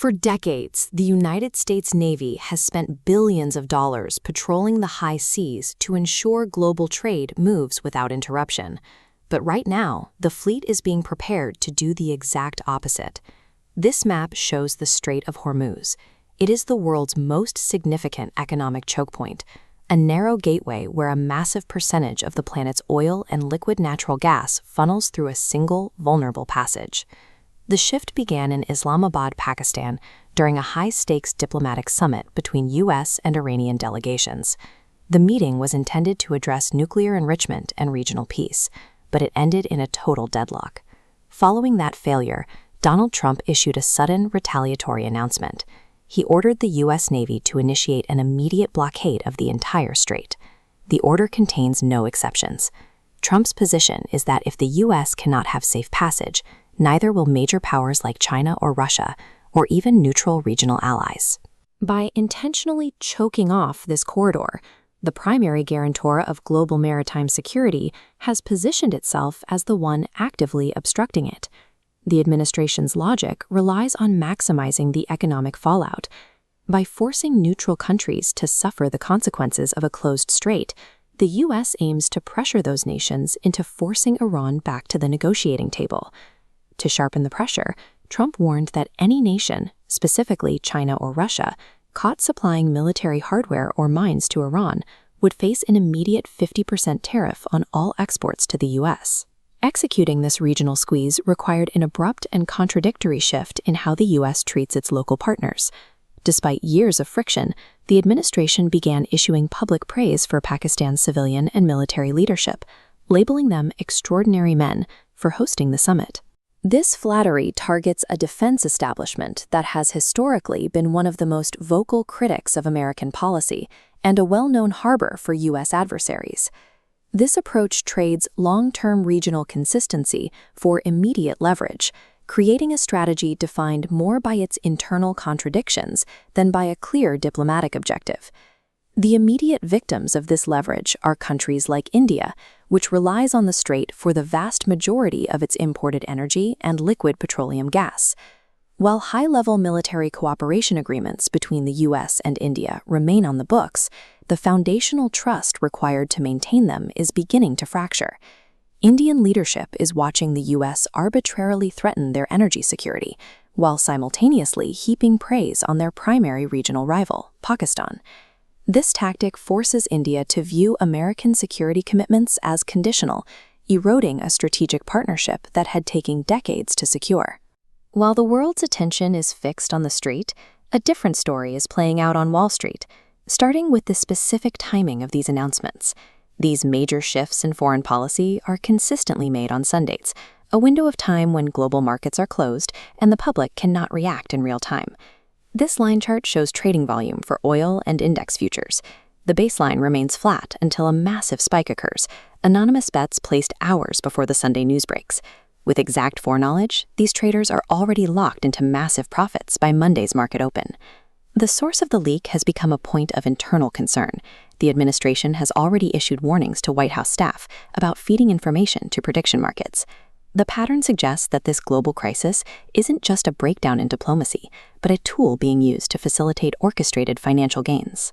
For decades, the United States Navy has spent billions of dollars patrolling the high seas to ensure global trade moves without interruption. But right now, the fleet is being prepared to do the exact opposite. This map shows the Strait of Hormuz. It is the world's most significant economic choke point, a narrow gateway where a massive percentage of the planet's oil and liquid natural gas funnels through a single, vulnerable passage. The shift began in Islamabad, Pakistan, during a high-stakes diplomatic summit between U.S. and Iranian delegations. The meeting was intended to address nuclear enrichment and regional peace, but it ended in a total deadlock. Following that failure, Donald Trump issued a sudden retaliatory announcement. He ordered the U.S. Navy to initiate an immediate blockade of the entire strait. The order contains no exceptions. Trump's position is that if the U.S. cannot have safe passage, neither will major powers like China or Russia, or even neutral regional allies. By intentionally choking off this corridor, the primary guarantor of global maritime security has positioned itself as the one actively obstructing it. The administration's logic relies on maximizing the economic fallout. By forcing neutral countries to suffer the consequences of a closed strait, the U.S. aims to pressure those nations into forcing Iran back to the negotiating table. To sharpen the pressure, Trump warned that any nation, specifically China or Russia, caught supplying military hardware or mines to Iran would face an immediate 50% tariff on all exports to the U.S. Executing this regional squeeze required an abrupt and contradictory shift in how the U.S. treats its local partners. Despite years of friction, the administration began issuing public praise for Pakistan's civilian and military leadership, labeling them extraordinary men for hosting the summit. This flattery targets a defense establishment that has historically been one of the most vocal critics of American policy and a well-known harbor for U.S. adversaries. This approach trades long-term regional consistency for immediate leverage, creating a strategy defined more by its internal contradictions than by a clear diplomatic objective. The immediate victims of this leverage are countries like India, which relies on the strait for the vast majority of its imported energy and liquid petroleum gas. While high-level military cooperation agreements between the U.S. and India remain on the books, the foundational trust required to maintain them is beginning to fracture. Indian leadership is watching the U.S. arbitrarily threaten their energy security, while simultaneously heaping praise on their primary regional rival, Pakistan. This tactic forces India to view American security commitments as conditional, eroding a strategic partnership that had taken decades to secure. While the world's attention is fixed on the strait, a different story is playing out on Wall Street, starting with the specific timing of these announcements. These major shifts in foreign policy are consistently made on Sundays, a window of time when global markets are closed and the public cannot react in real time. This line chart shows trading volume for oil and index futures. The baseline remains flat until a massive spike occurs, anonymous bets placed hours before the Sunday news breaks. With exact foreknowledge, these traders are already locked into massive profits by Monday's market open. The source of the leak has become a point of internal concern. The administration has already issued warnings to White House staff about feeding information to prediction markets. The pattern suggests that this global crisis isn't just a breakdown in diplomacy, but a tool being used to facilitate orchestrated financial gains.